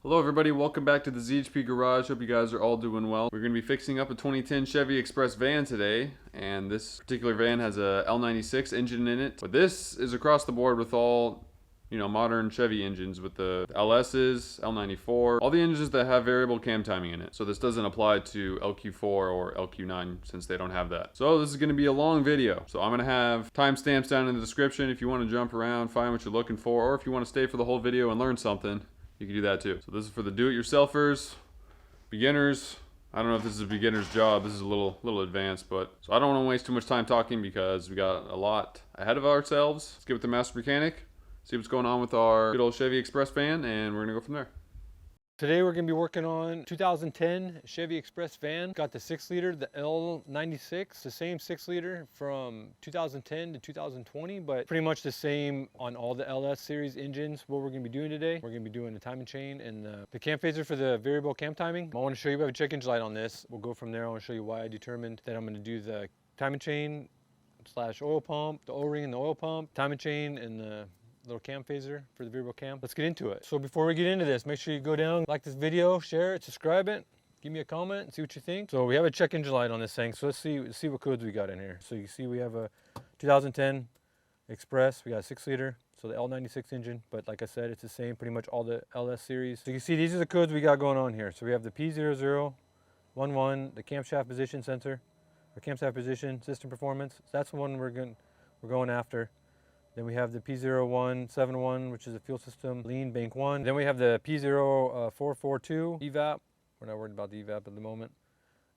Hello everybody, welcome back to the ZHP Garage. Hope you guys are all doing well. We're going to be fixing up a 2010 Chevy Express van today, and this particular van has a L96 engine in it. But this is across the board with all, modern Chevy engines with the LS's, L94, all the engines that have variable cam timing in it. So this doesn't apply to LQ4 or LQ9 since they don't have that. So this is going to be a long video. So I'm going to have timestamps down in the description if you want to jump around, find what you're looking for, or if you want to stay for the whole video and learn something. You can do that too. So this is for the do-it-yourselfers, beginners. I don't know if this is a beginner's job. This is a little advanced, but so I don't want to waste too much time talking because we got a lot ahead of ourselves. Let's get with the master mechanic, see what's going on with our good old Chevy Express van, and we're gonna go from there. Today we're going to be working on 2010 Chevy Express van. Got the 6-liter, the L96, the same 6-liter from 2010 to 2020, but pretty much the same on all the LS series engines. What we're going to be doing today, we're going to be doing the timing chain and the cam phaser for the variable cam timing. I want to show you, we have a check engine light on this. We'll go from there. I want to show you why I determined that I'm going to do the timing chain / oil pump, the O-ring and the oil pump, timing chain and the little cam phaser for the variable cam. Let's get into it. So before we get into this, make sure you go down, like this video, share it, subscribe it, give me a comment and see what you think. So we have a check engine light on this thing. So let's see what codes we got in here. So you see we have a 2010 Express. We got a 6-liter, so the L96 engine, but like I said, it's the same pretty much all the LS series. So you can see these are the codes we got going on here. So we have the P0011, the camshaft position sensor, or camshaft position system performance. So that's the one we're going after. Then we have the P0171, which is a fuel system lean bank 1. Then we have the P0442 evap. We're not worried about the evap at the moment.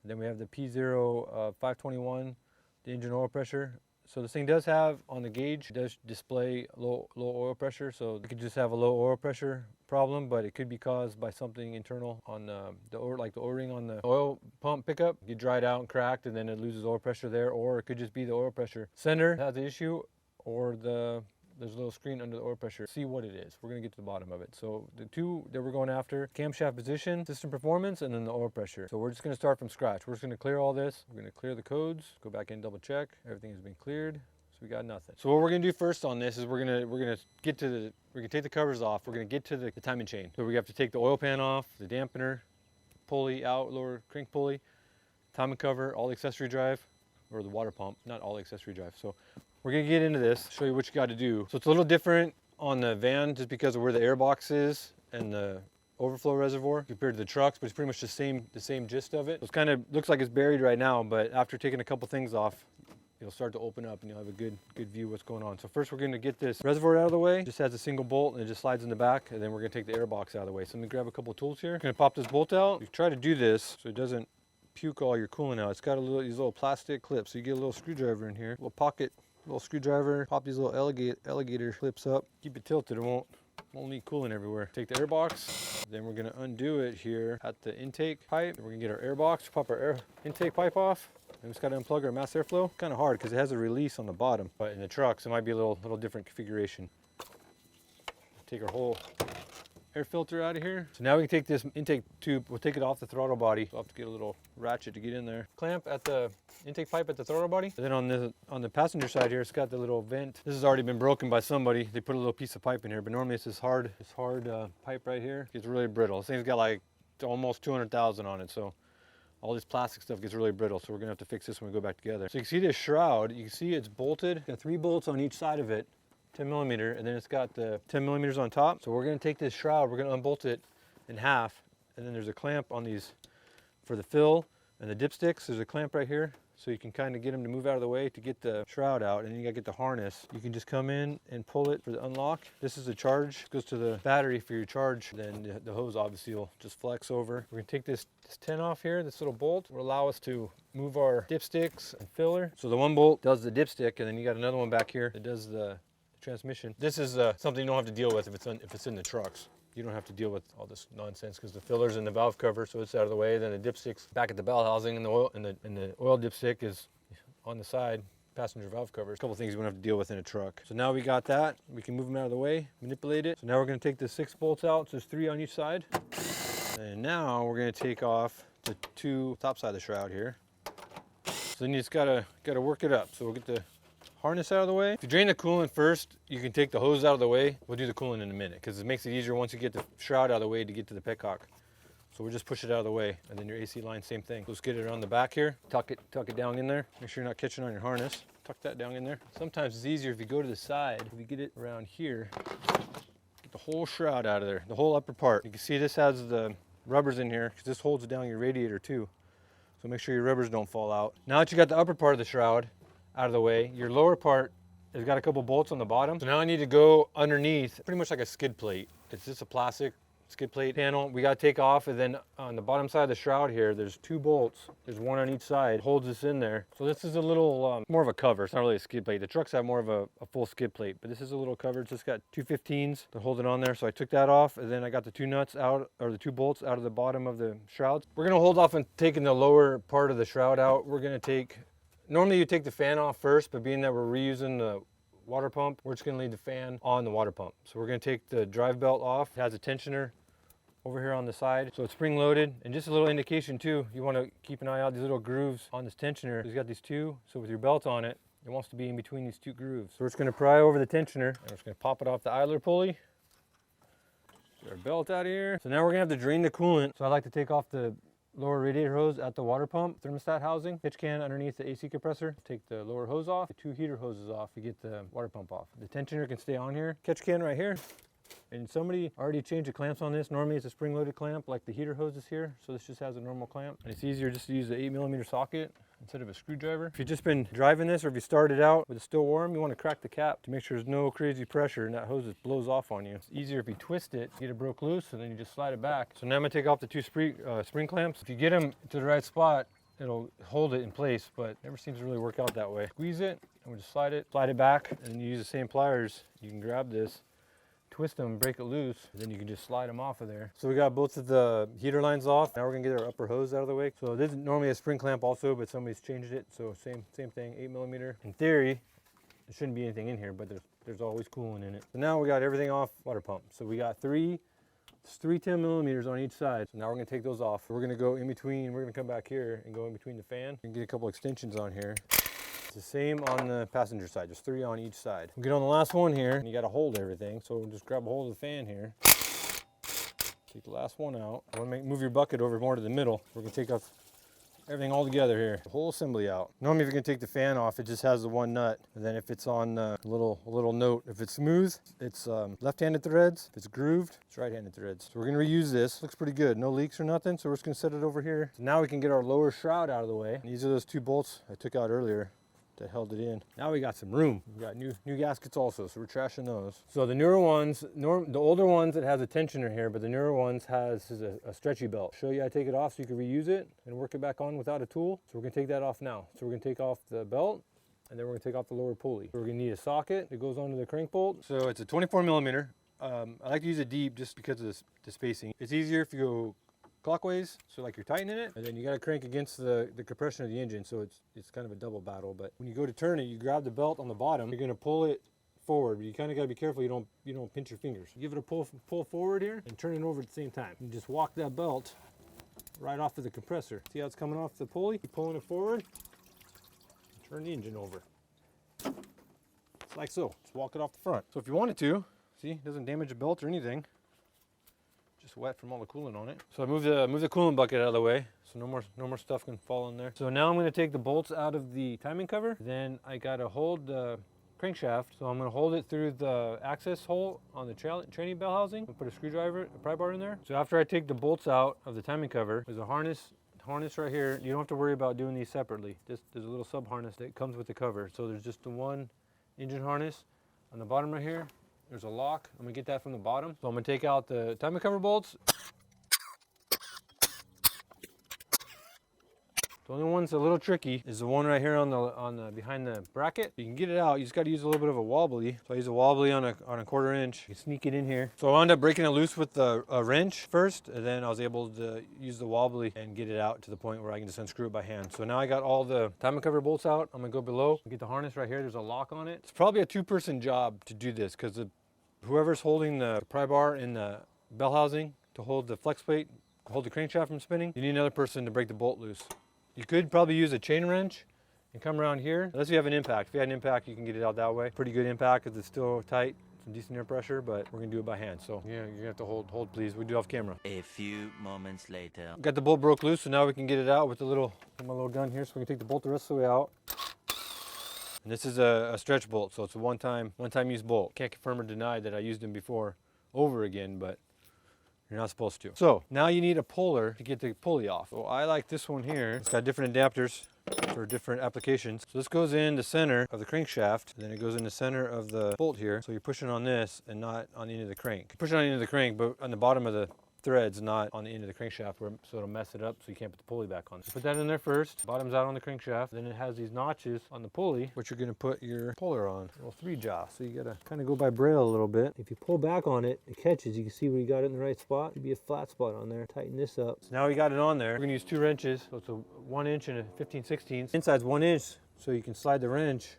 And then we have the P0521, the engine oil pressure. So this thing does have on the gauge, it does display low oil pressure. So it could just have a low oil pressure problem, but it could be caused by something internal on the O-ring on the oil pump pickup. It get dried out and cracked, and then it loses oil pressure there. Or it could just be the oil pressure sender has the issue, or there's a little screen under the oil pressure. See what it is. We're going to get to the bottom of it. So the two that we're going after, camshaft position, system performance, and then the oil pressure. So we're just going to start from scratch. We're just going to clear all this. We're going to clear the codes, go back in, double check. Everything has been cleared. So we got nothing. So what we're going to do first on this is we're going to take the covers off. We're going to get to the timing chain. So we have to take the oil pan off, the dampener, pulley out, lower crank pulley, timing cover, all the accessory drive, or the water pump, not all the accessory drive. So we're gonna get into this, show you what you got to do. So it's a little different on the van just because of where the air box is and the overflow reservoir compared to the trucks, but it's pretty much the same gist of it. So it's kind of looks like it's buried right now, but after taking a couple things off, it'll start to open up and you'll have a good view of what's going on. So first we're gonna get this reservoir out of the way. It just has a single bolt and it just slides in the back, and then we're gonna take the air box out of the way. So let me grab a couple tools here. I'm gonna pop this bolt out. You try to do this so it doesn't puke all your coolant out. It's got these little plastic clips. So you get a little screwdriver in here, little pocket, little screwdriver, pop these little alligator clips up, keep it tilted, it won't leak coolant everywhere. Take the air box, then we're gonna undo it here at the intake pipe. We're gonna get our air box, pop our air intake pipe off, and we just gotta unplug our mass airflow. Kind of hard because it has a release on the bottom, but in the trucks it might be a little different configuration. Take our whole air filter out of here. So now we can take this intake tube, we'll take it off the throttle body. We'll have to get a little ratchet to get in there. Clamp at the intake pipe at the throttle body. And then on the passenger side here, it's got the little vent. This has already been broken by somebody. They put a little piece of pipe in here, but normally it's this hard pipe right here. It's really brittle. This thing's got like almost 200,000 on it, so all this plastic stuff gets really brittle, so we're gonna have to fix this when we go back together. So you can see this shroud, you can see it's bolted. It's got 3 bolts on each side of it. 10 millimeter, and then it's got the 10 millimeters on top. So we're gonna take this shroud, we're gonna unbolt it in half, and then there's a clamp on these for the fill and the dipsticks. There's a clamp right here, so you can kind of get them to move out of the way to get the shroud out, and then you gotta get the harness. You can just come in and pull it for the unlock. This is a charge, goes to the battery for your charge. Then the hose obviously will just flex over. We're gonna take this 10 off here, this little bolt will allow us to move our dipsticks and filler. So the one bolt does the dipstick, and then you got another one back here that does the transmission. This is something you don't have to deal with if it's in the trucks. You don't have to deal with all this nonsense because the filler's in the valve cover, so it's out of the way. Then the dipstick's back at the bell housing, and the oil dipstick is on the side, passenger valve covers. A couple things you won't have to deal with in a truck. So now we got that. We can move them out of the way, manipulate it. So now we're going to take the 6 bolts out. So there's 3 on each side. And now we're going to take off the 2 top side of the shroud here. So then you just gotta work it up. So we'll get the harness out of the way. If you drain the coolant first, you can take the hose out of the way. We'll do the coolant in a minute because it makes it easier once you get the shroud out of the way to get to the petcock. So we'll just push it out of the way, and then your AC line, same thing. Let's get it on the back here. Tuck it down in there. Make sure you're not catching on your harness. Tuck that down in there. Sometimes it's easier if you go to the side. If you get it around here, get the whole shroud out of there, the whole upper part. You can see this has the rubbers in here because this holds down your radiator too. So make sure your rubbers don't fall out. Now that you got the upper part of the shroud out of the way, your lower part has got a couple bolts on the bottom. So now I need to go underneath, pretty much like a skid plate. It's just a plastic skid plate panel. We got to take off, and then on the bottom side of the shroud here, there's 2 bolts. There's one on each side, holds this in there. So this is a little more of a cover. It's not really a skid plate. The trucks have more of a full skid plate, but this is a little cover. It's just got 2 15s to hold it on there. So I took that off, and then I got the 2 nuts out, or the 2 bolts out of the bottom of the shroud. We're gonna hold off on taking the lower part of the shroud out. We're gonna take, normally you take the fan off first, but being that we're reusing the water pump, we're just gonna leave the fan on the water pump. So we're gonna take the drive belt off. It has a tensioner over here on the side, so it's spring loaded. And just a little indication too, you want to keep an eye out these little grooves on this tensioner. It's got these 2, so with your belt on it, it wants to be in between these 2 grooves. So we're just going to pry over the tensioner, and we're just going to pop it off the idler pulley. Get our belt out of here. So now we're going to have to drain the coolant. So I like to take off the lower radiator hose at the water pump thermostat housing, pitch can underneath the AC compressor. Take the lower hose off, the 2 heater hoses off to get the water pump off. The tensioner can stay on here. Catch can right here. And somebody already changed the clamps on this. Normally it's a spring-loaded clamp like the heater hose is here. So this just has a normal clamp. And it's easier just to use the 8mm socket instead of a screwdriver. If you've just been driving this, or if you started out with it still warm, you want to crack the cap to make sure there's no crazy pressure and that hose just blows off on you. It's easier if you twist it, get it broke loose, and then you just slide it back. So now I'm going to take off the 2 spring clamps. If you get them to the right spot, it'll hold it in place, but it never seems to really work out that way. Squeeze it, and we'll just slide it back, and you use the same pliers. You can grab this, twist them, break it loose, and then you can just slide them off of there. So we got both of the heater lines off. Now we're gonna get our upper hose out of the way. So this is normally a spring clamp also, but somebody's changed it. So same thing, 8mm. In theory, there shouldn't be anything in here, but there's always coolant in it. So now we got everything off water pump. So we got three 10mm on each side. So now we're gonna take those off. We're gonna go in between, we're gonna come back here and go in between the fan and get a couple extensions on here. It's the same on the passenger side, just 3 on each side. We'll get on the last one here, and you gotta hold everything. So just grab a hold of the fan here. Take the last one out. Move your bucket over more to the middle. We're gonna take off everything all together here. The whole assembly out. Normally if you're gonna take the fan off, it just has the 1 nut. And then if it's on a little note, if it's smooth, it's left-handed threads. If it's grooved, it's right-handed threads. So we're gonna reuse this. Looks pretty good. No leaks or nothing. So we're just gonna set it over here. So now we can get our lower shroud out of the way. And these are those 2 bolts I took out earlier that held it in. Now we got some room. We got new gaskets also, so we're trashing those. So the newer ones, the older ones, it has a tensioner here, but the newer ones has a stretchy belt. Show you how to take it off so you can reuse it and work it back on without a tool. So we're gonna take that off now. So we're gonna take off the belt, and then we're gonna take off the lower pulley. So we're gonna need a socket that goes onto the crank bolt. So it's a 24mm. I like to use it deep just because of the spacing. It's easier if you go clockwise, so like you're tightening it, and then you got to crank against the compression of the engine, so it's kind of a double battle. But when you go to turn it, you grab the belt on the bottom, you're going to pull it forward, but you kind of got to be careful you don't pinch your fingers. Give it a pull forward here and turn it over at the same time. You just walk that belt right off of the compressor. See how it's coming off the pulley? Keep pulling it forward, turn the engine over. It's like so. Just walk it off the front. So if you wanted to, see, it doesn't damage the belt or anything. Just wet from all the coolant on it. So I moved the coolant bucket out of the way, so no more stuff can fall in there. So now I'm going to take the bolts out of the timing cover. Then I got to hold the crankshaft. So I'm going to hold it through the access hole on the training bell housing. I'll put a pry bar in there. So after I take the bolts out of the timing cover, there's a harness right here. You don't have to worry about doing these separately. There's a little sub harness that comes with the cover. So there's just the one engine harness on the bottom right here. There's a lock. I'm gonna get that from the bottom. So I'm gonna take out the timing cover bolts. The only one that's a little tricky is the one right here on the behind the bracket. You can get it out. You just got to use a little bit of a wobbly. So I use a wobbly on a 1/4 inch. You can sneak it in here. So I wound up breaking it loose with the wrench first, and then I was able to use the wobbly and get it out to the point where I can just unscrew it by hand. So now I got all the timing cover bolts out. I'm gonna go below, get the harness right here. There's a lock on it. It's probably a 2-person job to do this because whoever's holding the pry bar in the bell housing to hold the flex plate, hold the crankshaft from spinning, you need another person to break the bolt loose. You could probably use a chain wrench and come around here. Unless you have an impact. If you had an impact, you can get it out that way. Pretty good impact because it's still tight. Some decent air pressure, but we're gonna do it by hand. So yeah, you're gonna have to hold please. We do it off camera. A few moments later. Got the bolt broke loose, so now we can get it out with my little gun here. So we can take the bolt the rest of the way out. And this is a stretch bolt, so it's a one-time use bolt. Can't confirm or deny that I used them before over again, but you're not supposed to. So now you need a puller to get the pulley off. So I like this one here. It's got different adapters for different applications. So this goes in the center of the crankshaft, then it goes in the center of the bolt here. So you're pushing on this and not on the end of the crank. You're pushing on the end of the crank, but on the bottom of the threads, not on the end of the crankshaft, so it'll mess it up so you can't put the pulley back on. So put that in there first. Bottom's out on the crankshaft. Then it has these notches on the pulley, which you're gonna put your puller on. A little 3-jaw. So you gotta kind of go by braille a little bit. If you pull back on it, it catches. You can see where you got it in the right spot. Could be a flat spot on there. Tighten this up. So now we got it on there. We're gonna use 2 wrenches. So it's a 1 inch and a 15/16. Inside's 1 inch, so you can slide the wrench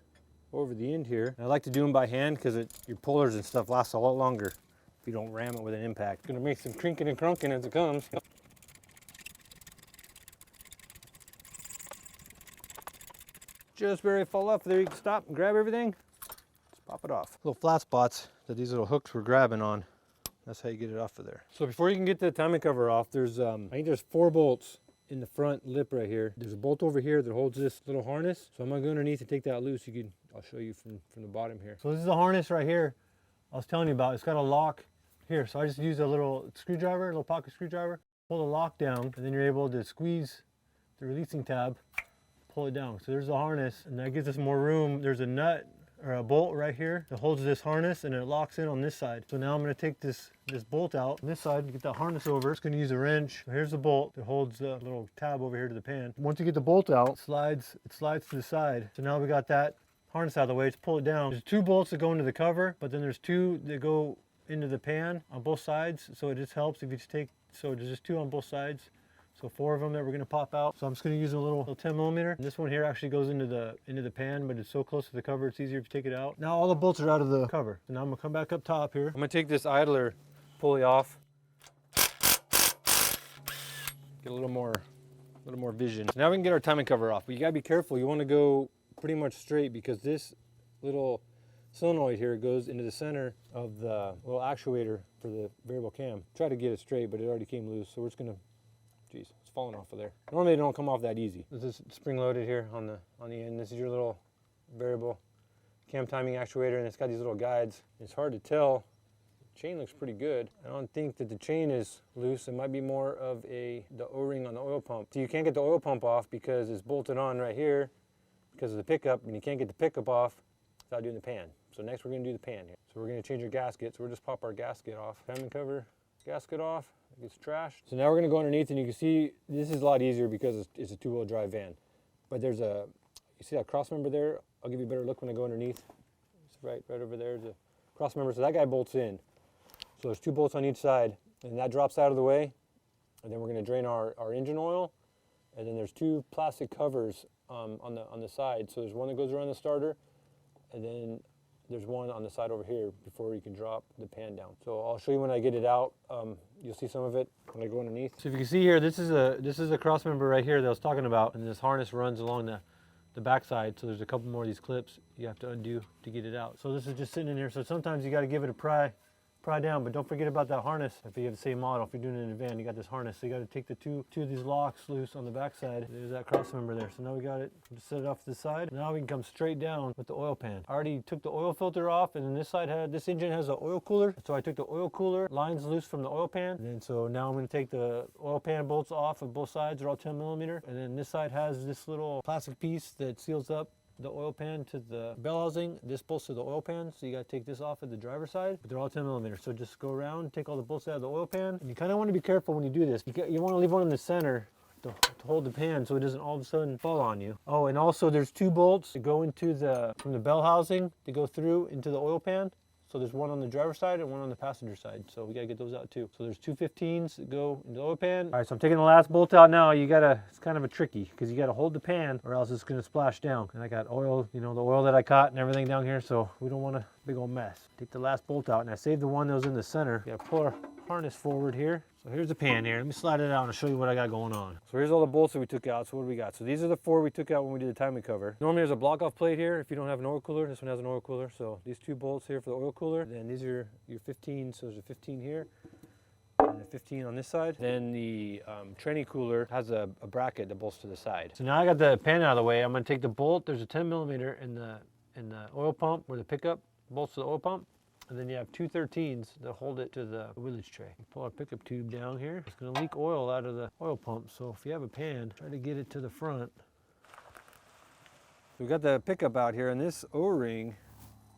over the end here. And I like to do them by hand because your pullers and stuff last a lot longer if you don't ram it with an impact. It's gonna make some crinking and crunking as it comes. Just barely fall off. There you can stop and grab everything. Just pop it off. Little flat spots that these little hooks were grabbing on. That's how you get it off of there. So before you can get the timing cover off, there's I think there's 4 bolts in the front lip right here. There's a bolt over here that holds this little harness. So I'm gonna go underneath and take that loose. I'll show you from the bottom here. So this is the harness right here I was telling you about. It's got a lock here. So I just use a little screwdriver, a little pocket screwdriver, pull the lock down, and then you're able to squeeze the releasing tab, pull it down. So there's the harness, and that gives us more room. There's a nut or a bolt right here that holds this harness, and it locks in on this side. So now I'm gonna take this bolt out on this side, get that harness over. Just gonna use a wrench. So here's the bolt that holds the little tab over here to the pan. Once you get the bolt out, it slides to the side. So now we got that harness out of the way. Just pull it down. There's 2 bolts that go into the cover, but then there's 2 that go into the pan on both sides. So it just helps if you just take, so there's just 2 on both sides. So 4 of them that we're gonna pop out. So I'm just gonna use a little 10mm. And this one here actually goes into the pan, but it's so close to the cover, it's easier if you take it out. Now all the bolts are out of the cover. So now I'm gonna come back up top here. I'm gonna take this idler pulley off. Get a little more vision. So now we can get our timing cover off, but you gotta be careful. You wanna go pretty much straight because this little solenoid here goes into the center of the little actuator for the variable cam. Try to get it straight, but it already came loose. So we're just gonna, geez, it's falling off of there. Normally they don't come off that easy. This is spring loaded here on the end. This is your little variable cam timing actuator, and it's got these little guides. It's hard to tell. The chain looks pretty good. I don't think that the chain is loose. It might be more of the O-ring on the oil pump. So you can't get the oil pump off because it's bolted on right here because of the pickup, and you can't get the pickup off without doing the pan. So next we're gonna do the pan here. So we're gonna change our gasket. So we'll just pop our gasket off. Timing cover, gasket off. It gets trashed. So now we're gonna go underneath, and you can see this is a lot easier because it's a 2-wheel drive van. But there's you see that cross member there? I'll give you a better look when I go underneath. It's right over there, the cross member. So that guy bolts in. So there's 2 bolts on each side, and that drops out of the way. And then we're gonna drain our engine oil. And then there's 2 plastic covers on the side. So there's one that goes around the starter, and then there's one on the side over here before you can drop the pan down. So I'll show you when I get it out. You'll see some of it when I go underneath. So if you can see here, this is a cross member right here that I was talking about, and this harness runs along the back side. So there's a couple more of these clips you have to undo to get it out. So this is just sitting in here. So sometimes you got to give it a pry down, but don't forget about that harness. If you have the same model, if you're doing it in a van, you got this harness. So you got to take the two of these locks loose on the back side. There's that cross member there. So now we got it. Just set it off to the side. Now we can come straight down with the oil pan. I already took the oil filter off, and then this engine has an oil cooler. So I took the oil cooler lines loose from the oil pan. And then so now I'm going to take the oil pan bolts off of both sides. They're all 10mm. And then this side has this little plastic piece that seals up the oil pan to the bell housing. This bolts to the oil pan, so you got to take this off at the driver's side, but they're all 10mm. So just go around, take all the bolts out of the oil pan, and you kind of want to be careful when you do this. You want to leave one in the center to hold the pan so it doesn't all of a sudden fall on you. Oh, and also there's 2 bolts that go into from the bell housing to go through into the oil pan. So there's one on the driver's side and one on the passenger side. So we gotta get those out too. So there's 2 15s that go into the oil pan. All right, so I'm taking the last bolt out now. It's kind of a tricky because you gotta hold the pan or else it's gonna splash down. And I got oil, the oil that I caught and everything down here. So we don't want a big old mess. Take the last bolt out, and I saved the one that was in the center. You gotta pull our harness forward here. So here's the pan here. Let me slide it out and show you what I got going on. So here's all the bolts that we took out. So what do we got? So these are the 4 we took out when we did the timing cover. Normally there's a block off plate here if you don't have an oil cooler. This one has an oil cooler. So these 2 bolts here for the oil cooler. Then these are your 15. So there's a 15 here and a 15 on this side. Then the tranny cooler has a bracket that bolts to the side. So now I got the pan out of the way. I'm going to take the bolt. There's a 10 millimeter in the oil pump where the pickup bolts to the oil pump. And then you have 2 13s that hold it to the wheelage tray. Pull our pickup tube down here. It's going to leak oil out of the oil pump. So if you have a pan, try to get it to the front. So we've got the pickup out here, and this O-ring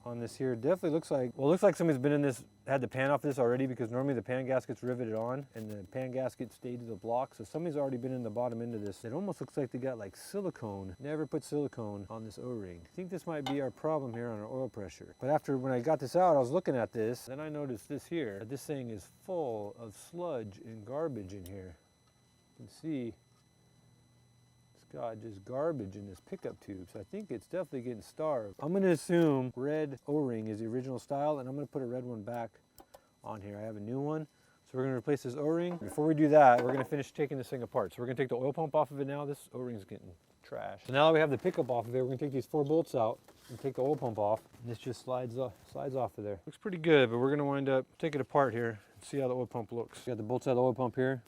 on this here definitely looks like, well, it looks like somebody's been in this, had the pan off this already, because normally the pan gasket's riveted on and the pan gasket stayed to the block. So somebody's already been in the bottom end of this. It almost looks like they got like silicone. Never put silicone on this O-ring. I think this might be our problem here on our oil pressure. But after, when I got this out, I was looking at this, then I noticed this here, that this thing is full of sludge and garbage in here. You can see God, just garbage in this pickup tube. So I think it's definitely getting starved. I'm going to assume red O-ring is the original style, and I'm going to put a red one back on here. I have a new one. So we're going to replace this O-ring. Before we do that, we're going to finish taking this thing apart. So we're going to take the oil pump off of it now. This O-ring is getting trashed. So now that we have the pickup off of it, we're going to take these 4 bolts out and take the oil pump off. And this just slides off of there. Looks pretty good, but we're going to wind up taking it apart here and see how the oil pump looks. We got the bolts out of the oil pump here.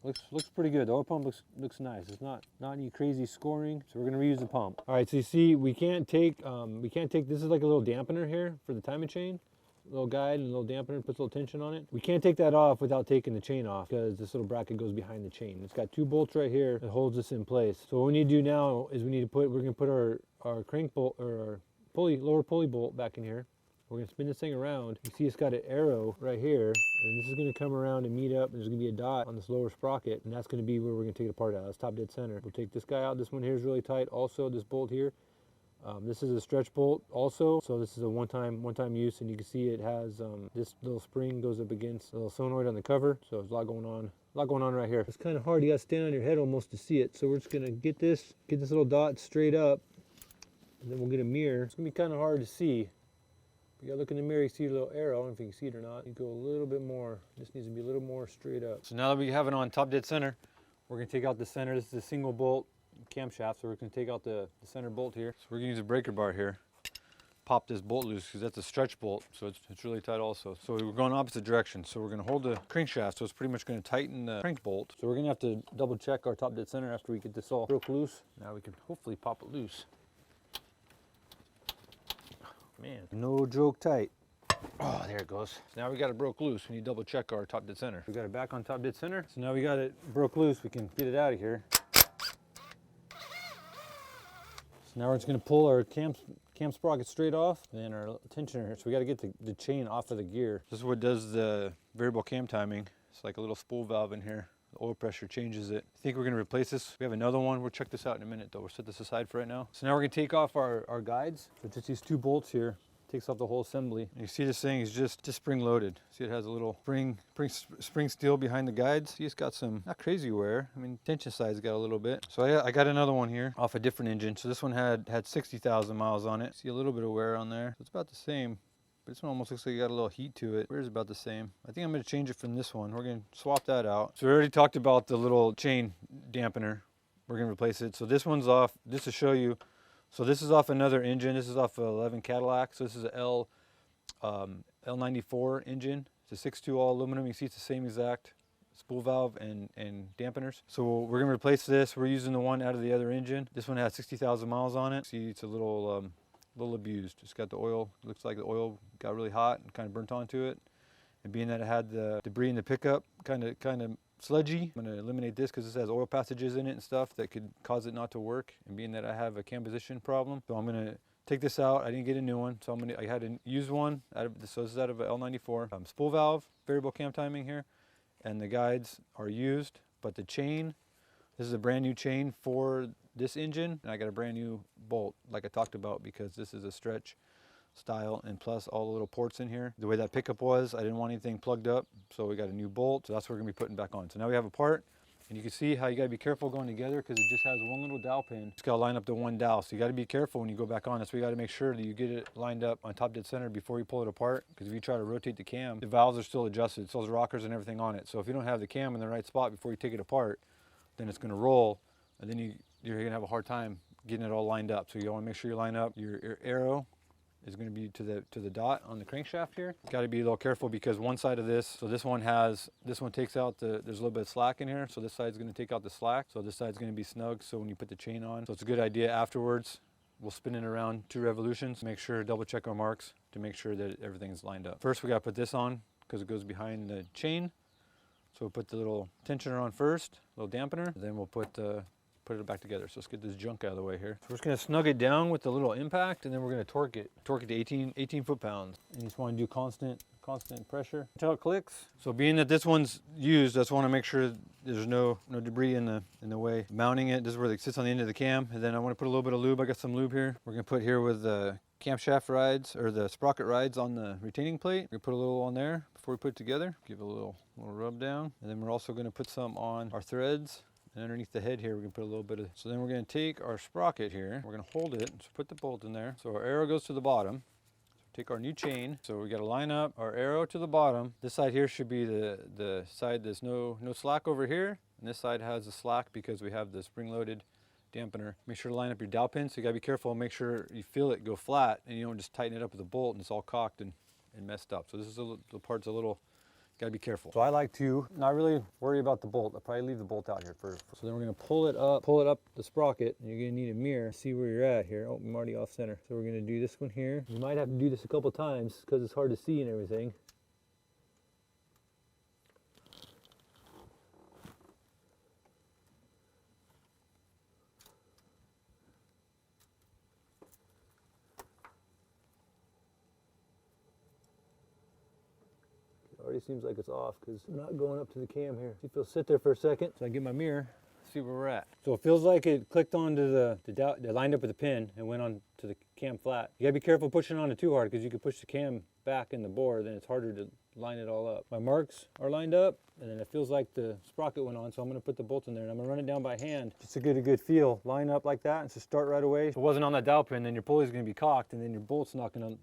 Looks pretty good. The oil pump looks nice. It's not any crazy scoring, so we're gonna reuse the pump. All right, so you see we can't take this is like a little dampener here for the timing chain. A little guide and a little dampener, puts a little tension on it. We can't take that off without taking the chain off because this little bracket goes behind the chain. It's got 2 bolts right here that holds this in place. So what we need to do now is we're gonna put our crank bolt or our lower pulley bolt back in here. We're going to spin this thing around. You see it's got an arrow right here, and this is going to come around and meet up, and there's going to be a dot on this lower sprocket, and that's going to be where we're going to take it apart at. That's top dead center. We'll take this guy out. This one here is really tight. Also, this bolt here, this is a stretch bolt also, so this is a one-time use, and you can see it has this little spring goes up against the little solenoid on the cover, so there's a lot going on right here. It's kind of hard. You got to stand on your head almost to see it, so we're just going to get this little dot straight up, and then we'll get a mirror. It's going to be kind of hard to see. You gotta look in the mirror, you see a little arrow. I don't know if you can see it or not. You go a little bit more. This needs to be a little more straight up. So now that we have it on top dead center, we're gonna take out the center. This is a single bolt camshaft, so we're gonna take out the center bolt here. So we're gonna use a breaker bar here. Pop this bolt loose because that's a stretch bolt, so it's really tight also. So we're going opposite direction. So we're gonna hold the crankshaft, so it's pretty much gonna tighten the crank bolt. So we're gonna have to double check our top dead center after we get this all broke loose. Now we can hopefully pop it loose. Man, no joke tight. Oh, there it goes. So now we got it broke loose. We need to double check our top dead center. We got it back on top dead center. So now we got it broke loose. We can get it out of here. So now we're just gonna pull our cam sprocket straight off and our tensioner. So we gotta get the chain off of the gear. This is what does the variable cam timing. It's like a little spool valve in here. The oil pressure changes it. I think we're gonna replace this. We have another one. We'll check this out in a minute though. We'll set this aside for right now. So now we're gonna take off our guides. So just these 2 bolts here. Takes off the whole assembly. And you see this thing is just spring loaded. See it has a little spring steel behind the guides. See it's got some, not crazy wear. I mean, tension side's got a little bit. So I got another one here off a different engine. So this one had 60,000 miles on it. See a little bit of wear on there. So it's about the same. But this one almost looks like it got a little heat to it. Where's about the same? I think I'm gonna change it from this one. We're gonna swap that out. So we already talked about the little chain dampener. We're gonna replace it. So this one's off, just to show you. So this is off another engine. This is off a 11 Cadillac. So this is a L94 engine. It's a 6.2 all aluminum. You see it's the same exact spool valve and dampeners. So we're gonna replace this. We're using the one out of the other engine. This one has 60,000 miles on it. See it's a little abused. It's got the oil, looks like the oil got really hot and kind of burnt onto it. And being that it had the debris in the pickup, kind of sludgy, I'm gonna eliminate this because this has oil passages in it and stuff that could cause it not to work. And being that I have a cam position problem, so I'm gonna take this out. I didn't get a new one, so I had to use one so this is out of a L94. Spool valve, variable cam timing here, and the guides are used, but the chain, this is a brand new chain for this engine, and I got a brand new bolt like I talked about because this is a stretch style, and plus all the little ports in here. The way that pickup was, I didn't want anything plugged up, so we got a new bolt. So that's what we're gonna be putting back on. So now we have a part. And you can see how you gotta be careful going together because it just has one little dowel pin. Just gotta line up the one dowel. So you gotta be careful when you go back on. That's why you gotta make sure that you get it lined up on top dead center before you pull it apart. Because if you try to rotate the cam, the valves are still adjusted. So those rockers and everything on it. So if you don't have the cam in the right spot before you take it apart, then it's gonna roll, and then you're gonna have a hard time getting it all lined up. So you wanna make sure you line up your arrow is going to be to the dot on the crankshaft here. Got to be a little careful because one side of this, so this one takes out there's a little bit of slack in here, so this side's going to take out the slack, so this side's going to be snug, so when you put the chain on, so it's a good idea afterwards, we'll spin it around 2 revolutions, make sure, double check our marks to make sure that everything's lined up. First we got to put this on because it goes behind the chain, so we'll put the little tensioner on first, little dampener, then we'll put it back together. So let's get this junk out of the way here. So we're just gonna snug it down with the little impact, and then we're gonna torque it to 18 foot-pounds. And you just wanna do constant pressure until it clicks. So being that this one's used, I just wanna make sure there's no debris in the way. Mounting it, this is where it sits on the end of the cam. And then I wanna put a little bit of lube. I got some lube here. We're gonna put here with the camshaft rides, or the sprocket rides on the retaining plate. We're gonna put a little on there before we put it together. Give it a little rub down. And then we're also gonna put some on our threads. And underneath the head here, we're gonna put a little bit of, so then we're gonna take our sprocket here, we're gonna hold it, so put the bolt in there. So our arrow goes to the bottom. So take our new chain. So we gotta line up our arrow to the bottom. This side here should be the side there's no slack over here. And this side has the slack because we have the spring-loaded dampener. Make sure to line up your dowel pin, so you gotta be careful and make sure you feel it go flat and you don't just tighten it up with a bolt and it's all cocked and messed up. So this is the part's a little, gotta be careful. So I like to not really worry about the bolt. I'll probably leave the bolt out here first. So then we're gonna pull it up the sprocket, and you're gonna need a mirror to see where you're at here. Oh, I'm already off center. So we're gonna do this one here. You might have to do this a couple times because it's hard to see and everything. Already seems like it's off because I'm not going up to the cam here. See if it'll sit there for a second. So I get my mirror, see where we're at. So it feels like it clicked onto it lined up with the pin and went on to the cam flat. You gotta be careful pushing on it too hard because you could push the cam back in the bore, then it's harder to line it all up. My marks are lined up, and then it feels like the sprocket went on, so I'm gonna put the bolt in there and I'm gonna run it down by hand just to get a good feel. Line up like that and so start right away. If it wasn't on that dowel pin, then your pulley's gonna be cocked and then your bolt's not gonna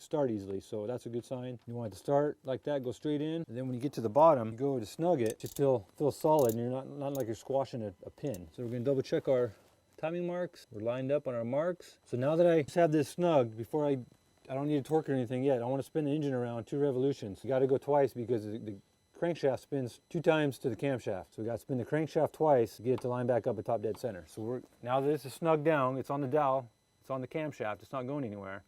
start easily, so that's a good sign. You want it to start like that, go straight in, and then when you get to the bottom, you go to snug it, just feel solid, and you're not like you're squashing a pin. So we're gonna double check our timing marks. We're lined up on our marks. So now that I just have this snugged, before I don't need to torque or anything yet, I want to spin the engine around 2 revolutions. You got to go twice because the crankshaft spins 2 times to the camshaft. So we got to spin the crankshaft twice to get it to line back up at top dead center. So now that this is snugged down, it's on the dowel, it's on the camshaft, it's not going anywhere.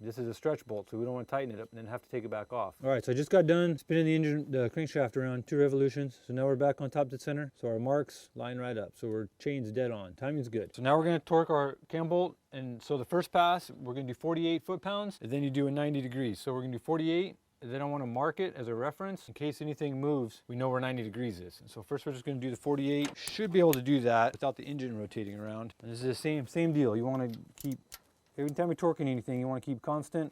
This is a stretch bolt, so we don't want to tighten it up and then have to take it back off. All right, so I just got done spinning the crankshaft around 2 revolutions. So now we're back on top dead center. So our marks line right up. So our chain's dead on. Timing's good. So now we're gonna torque our cam bolt. And so the first pass, we're gonna do 48 foot-pounds, and then you do a 90 degrees. So we're gonna do 48, and then I wanna mark it as a reference in case anything moves, we know where 90 degrees is. And so first we're just gonna do the 48. Should be able to do that without the engine rotating around. And this is the same deal. You wanna keep, every time you're torquing anything, you want to keep constant,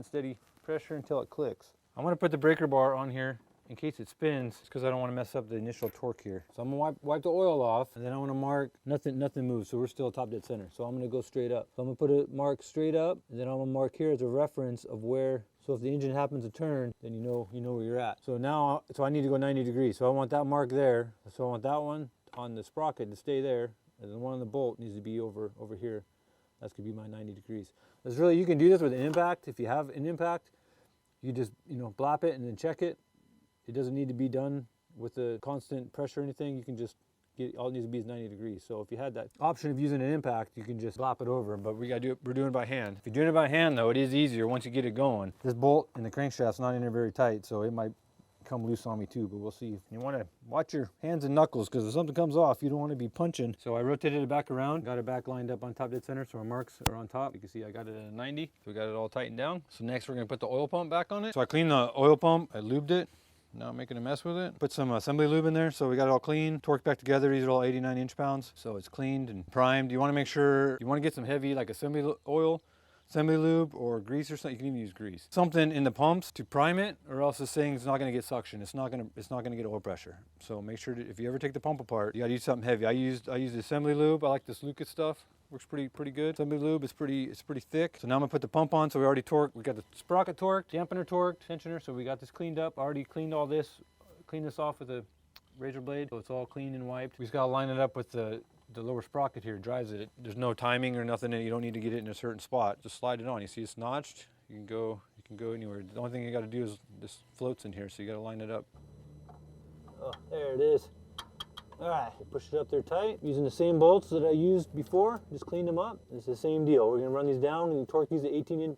steady pressure until it clicks. I'm going to put the breaker bar on here in case it spins, because I don't want to mess up the initial torque here. So I'm going to wipe the oil off, and then I want to mark, nothing moves, so we're still top dead center. So I'm going to go straight up. So I'm going to put a mark straight up, and then I'm going to mark here as a reference of where, so if the engine happens to turn, then you know where you're at. So now, I need to go 90 degrees. So I want that mark there. So I want that one on the sprocket to stay there, and the one on the bolt needs to be over here. That's gonna be my 90 degrees. There's really, you can do this with an impact. If you have an impact, you just, blap it and then check it. It doesn't need to be done with a constant pressure or anything. You can just all it needs to be is 90 degrees. So if you had that option of using an impact, you can just blap it over, but we're doing it by hand. If you're doing it by hand though, it is easier once you get it going. This bolt in the crankshaft's not in there very tight, so it might come loose on me too, but we'll see. You want to watch your hands and knuckles, because if something comes off, you don't want to be punching. So I rotated it back around, got it back lined up on top dead center, so our marks are on top. You can see I got it at a 90, so we got it all tightened down. So next we're going to put the oil pump back on it. So I cleaned the oil pump, I lubed it. Now I'm making a mess with it. Put some assembly lube in there, so we got it all clean, torqued back together. These are all 89 inch-pounds, so it's cleaned and primed. You want to make sure, you want to get some heavy like assembly oil, assembly lube or grease or something. You can even use grease. Something in the pumps to prime it, or else this thing's not going to get suction. It's not going to get oil pressure. So make sure that if you ever take the pump apart, you got to use something heavy. I use the assembly lube. I like this Lucas stuff. Works pretty good. Assembly lube is pretty thick. So now I'm gonna put the pump on. So we already torqued. We got the sprocket torqued, dampener torqued, tensioner. So we got this cleaned up. I already cleaned all this. Cleaned this off with a razor blade, so it's all clean and wiped. We just gotta line it up with the lower sprocket here. Drives it. There's no timing or nothing in it. You don't need to get it in a certain spot. Just slide it on. You see it's notched. You can go anywhere. The only thing you got to do is this floats in here, so you got to line it up. Oh, there it is. All right, push it up there tight. Using the same bolts that I used before, just cleaned them up. It's the same deal. We're gonna run these down and torque these at 18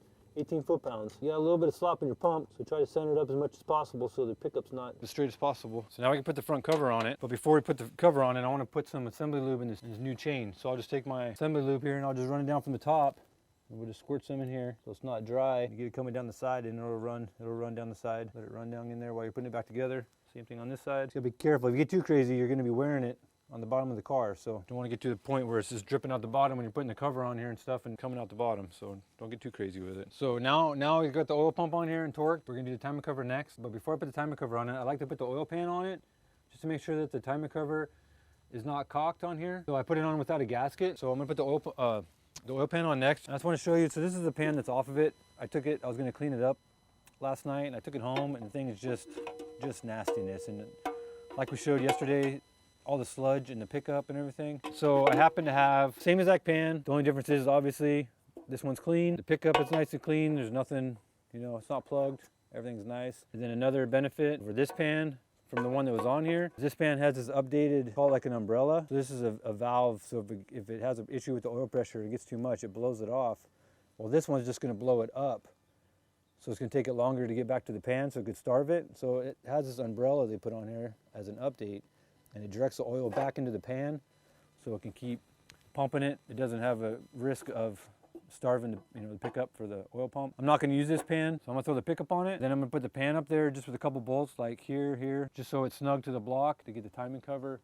foot-pounds. You got a little bit of slop in your pump, so try to center it up as much as possible so the pickup's not as straight as possible. So now we can put the front cover on it, but before we put the cover on it, I want to put some assembly lube in this new chain. So I'll just take my assembly lube here and I'll just run it down from the top. And we'll just squirt some in here so it's not dry. You get it coming down the side and it'll run down the side. Let it run down in there while you're putting it back together. Same thing on this side. Just gotta be careful. If you get too crazy, you're gonna be wearing it on the bottom of the car. So don't want to get to the point where it's just dripping out the bottom when you're putting the cover on here and stuff and coming out the bottom. So don't get too crazy with it. So now we've got the oil pump on here and torqued. We're gonna do the timing cover next. But before I put the timing cover on it, I like to put the oil pan on it just to make sure that the timing cover is not cocked on here. So I put it on without a gasket. So I'm gonna put the oil pan on next. I just want to show you. So this is the pan that's off of it. I was gonna clean it up last night and I took it home and the thing is just nastiness. And like we showed yesterday, all the sludge in the pickup and everything. So I happen to have same exact pan. The only difference is obviously this one's clean. The pickup is nice and clean. There's nothing, it's not plugged. Everything's nice. And then another benefit for this pan from the one that was on here, this pan has this updated, call it like an umbrella. So this is a valve, so if it has an issue with the oil pressure, it gets too much, it blows it off. Well, this one's just gonna blow it up. So it's gonna take it longer to get back to the pan so it could starve it. So it has this umbrella they put on here as an update. And it directs the oil back into the pan so it can keep pumping it. It doesn't have a risk of starving the pickup for the oil pump. I'm not going to use this pan, so I'm going to throw the pickup on it. Then I'm going to put the pan up there just with a couple bolts like here, just so it's snug to the block to get the timing cover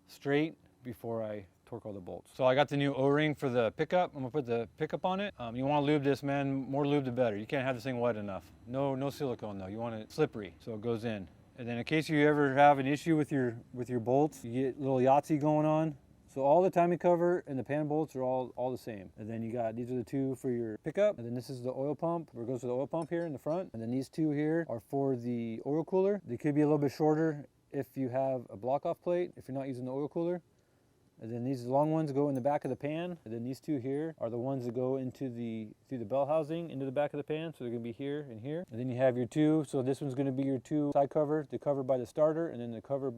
straight before I torque all the bolts. So I got the new O-ring for the pickup. I'm going to put the pickup on it. You want to lube this, man. More lube the better. You can't have this thing wet enough. No silicone though. You want it slippery so it goes in. And then in case you ever have an issue with your bolts, you get a little Yahtzee going on. So all the timing cover and the pan bolts are all the same. And then you got, these are the two for your pickup. And then this is the oil pump, where it goes to the oil pump here in the front. And then these two here are for the oil cooler. They could be a little bit shorter if you have a block off plate, if you're not using the oil cooler. And then these long ones go in the back of the pan. And then these two here are the ones that go through the bell housing into the back of the pan. So they're gonna be here and here. And then you have your two. So this one's gonna be your two side cover, the cover by the starter, and then the cover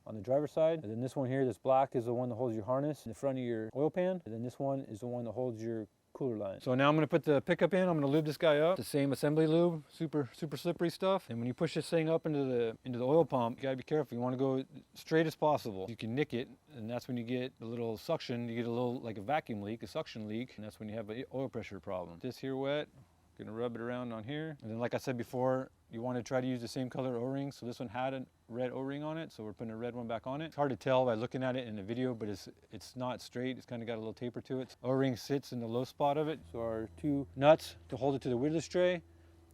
on the driver's side. And then this one here, this black, is the one that holds your harness in the front of your oil pan. And then this one is the one that holds your cooler line. So now I'm gonna put the pickup in. I'm gonna lube this guy up. The same assembly lube, super slippery stuff. And when you push this thing up into the oil pump, you gotta be careful. You wanna go straight as possible. You can nick it, and that's when you get a little suction. You get a little, like a vacuum leak, a suction leak, and that's when you have an oil pressure problem. This here wet, gonna rub it around on here. And then like I said before, you wanna try to use the same color O-ring. So this one had a red O-ring on it, so we're putting a red one back on it. It's hard to tell by looking at it in the video, but it's not straight. It's kind of got a little taper to it. O-ring sits in the low spot of it. So our two nuts to hold it to the wheelers tray,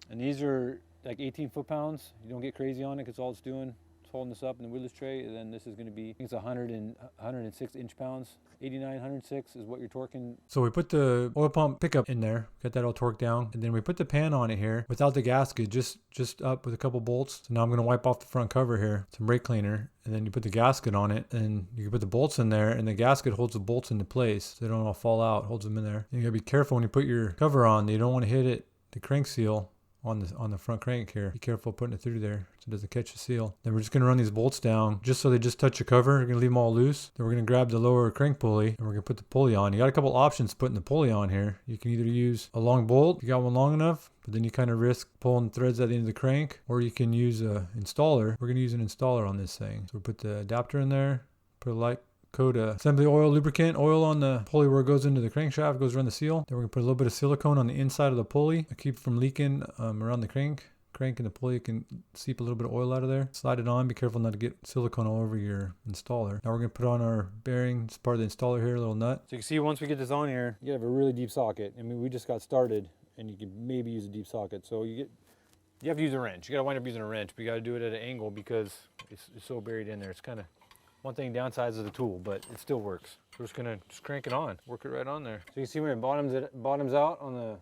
and these are like 18 foot-pounds. You don't get crazy on it because all it's doing is holding this up in the wheelers tray. And then this is going to be, I think it's 106 inch-pounds. 89, 106 is what you're torquing. So we put the oil pump pickup in there, got that all torqued down, and then we put the pan on it here without the gasket, just up with a couple bolts. So now I'm going to wipe off the front cover here, some brake cleaner, and then you put the gasket on it, and you can put the bolts in there, and the gasket holds the bolts into place so they don't all fall out, holds them in there. And you got to be careful when you put your cover on. You don't want to hit the crank seal on the front crank here. Be careful putting it through there so it doesn't catch the seal. Then we're just going to run these bolts down just so they just touch the cover. We're going to leave them all loose. Then we're going to grab the lower crank pulley and we're going to put the pulley on. You got a couple options putting the pulley on here. You can either use a long bolt if you got one long enough, but then you kind of risk pulling threads at the end of the crank, or you can use an installer. We're going to use an installer on this thing. So we'll put the adapter in there, put a light coat of assembly oil, lubricant oil on the pulley where it goes into the crankshaft, goes around the seal. Then we're gonna put a little bit of silicone on the inside of the pulley to keep it from leaking around the crank cranking the pulley, you can seep a little bit of oil out of there. Slide it on. Be careful not to get silicone all over your installer. Now we're going to put on our bearing. It's part of the installer here, a little nut. So you can see once we get this on here, you have a really deep socket. I mean, we just got started and you can maybe use a deep socket. So you have to use a wrench. You got to wind up using a wrench, but you got to do it at an angle because it's so buried in there. It's kind of one thing downsides of the tool, but it still works. So we're just going to crank it on, work it right on there. So you see when it bottoms out on the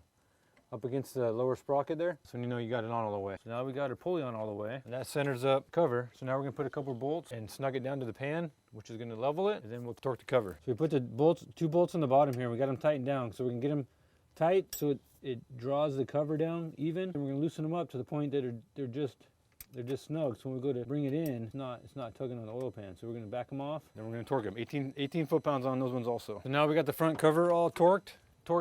up against the lower sprocket there, so you know you got it on all the way. So now we got our pulley on all the way, and that centers up cover. So now we're gonna put a couple of bolts and snug it down to the pan, which is gonna level it, and then we'll torque the cover. So we put the bolts, 2 bolts on the bottom here, we got them tightened down, so we can get them tight so it draws the cover down even, and we're gonna loosen them up to the point that they're just snug. So when we go to bring it in, it's not tugging on the oil pan. So we're gonna back them off, then we're gonna torque them. 18 foot-pounds on those ones also. So now we got the front cover all torqued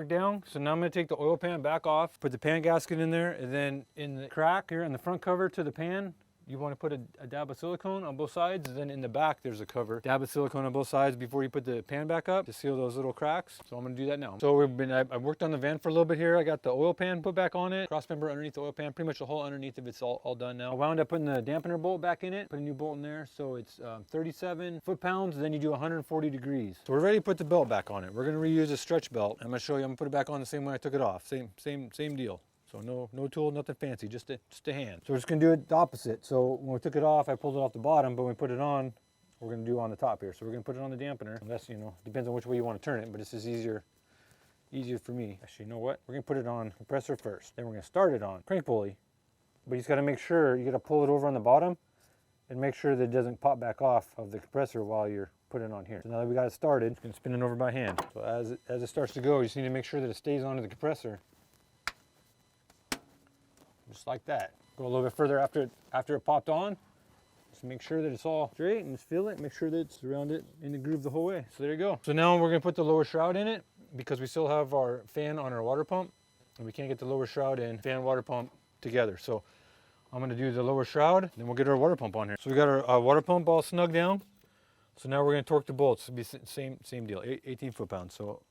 down. So now I'm going to take the oil pan back off, put the pan gasket in there, and then in the crack here on the front cover to the pan, you want to put a dab of silicone on both sides, and then in the back there's a cover. Dab of silicone on both sides before you put the pan back up to seal those little cracks. So I'm going to do that now. So I worked on the van for a little bit here. I got the oil pan put back on it, cross member underneath the oil pan, pretty much the whole underneath of it's all done now. I wound up putting the dampener bolt back in it, put a new bolt in there, so it's 37 foot-pounds, then you do 140 degrees. So we're ready to put the belt back on it. We're going to reuse a stretch belt. I'm going to show you, I'm going to put it back on the same way I took it off. Same deal. So no tool, nothing fancy, just a hand. So we're just gonna do it the opposite. So when we took it off, I pulled it off the bottom, but when we put it on, we're gonna do it on the top here. So we're gonna put it on the dampener. Unless, depends on which way you wanna turn it, but this is easier for me. Actually, you know what? We're gonna put it on compressor first. Then we're gonna start it on crank pulley. But you just gotta make sure, you gotta pull it over on the bottom and make sure that it doesn't pop back off of the compressor while you're putting it on here. So now that we got it started, I'm gonna spin it over by hand. So as it starts to go, you just need to make sure that it stays onto the compressor. Just like that. Go a little bit further after it popped on. Just make sure that it's all straight and just feel it. Make sure that it's around it in the groove the whole way. So there you go. So now we're gonna put the lower shroud in it because we still have our fan on our water pump and we can't get the lower shroud and fan water pump together. So I'm gonna do the lower shroud, then we'll get our water pump on here. So we got our water pump all snug down. So now we're gonna torque the bolts. It'll be same deal, 18 foot-pounds. So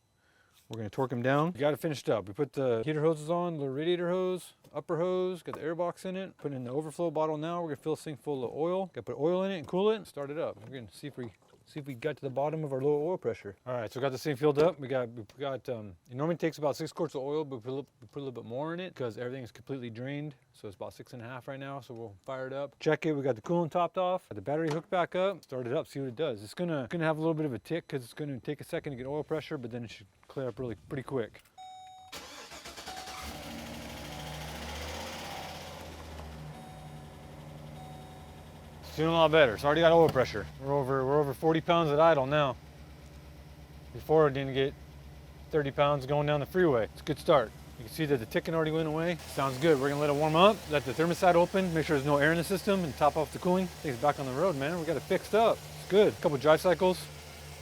we're gonna torque them down. We got it finished up. We put the heater hoses on, the radiator hose, upper hose, got the air box in it. Put in the overflow bottle now. We're gonna fill this thing full of oil. Gotta put oil in it and cool it and start it up. We're gonna see if we got to the bottom of our low oil pressure. All right, so we got this thing filled up. We got it normally takes about 6 quarts of oil, but we put a little bit more in it because everything is completely drained. So it's about 6.5 right now. So we'll fire it up. Check it. We got the coolant topped off. Got the battery hooked back up. Start it up. See what it does. It's gonna have a little bit of a tick because it's gonna take a second to get oil pressure, but then it should clear up pretty quick. It's doing a lot better. It's already got oil pressure. We're over 40 pounds at idle now. Before it didn't get 30 pounds going down the freeway. It's a good start. You can see that the ticking already went away. Sounds good. We're gonna let it warm up, let the thermostat open, make sure there's no air in the system, and top off the cooling. Things back on the road, man. We got it fixed up. It's good. A couple dry cycles.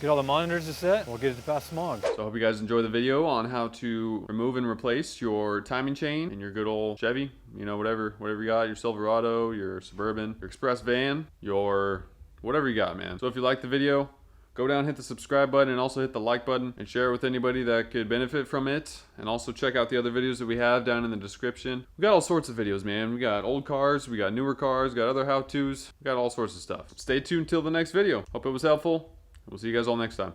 Get all the monitors to set. We'll get it to pass smog. So I hope you guys enjoy the video on how to remove and replace your timing chain in your good old Chevy. Whatever you got, your Silverado, your Suburban, your Express van, your whatever you got, man. So if you like the video, go down, hit the subscribe button, and also hit the like button, and share it with anybody that could benefit from it. And also check out the other videos that we have down in the description. We got all sorts of videos, man. We got old cars, we got newer cars, we got other how-tos, we got all sorts of stuff. Stay tuned till the next video. Hope it was helpful. We'll see you guys all next time.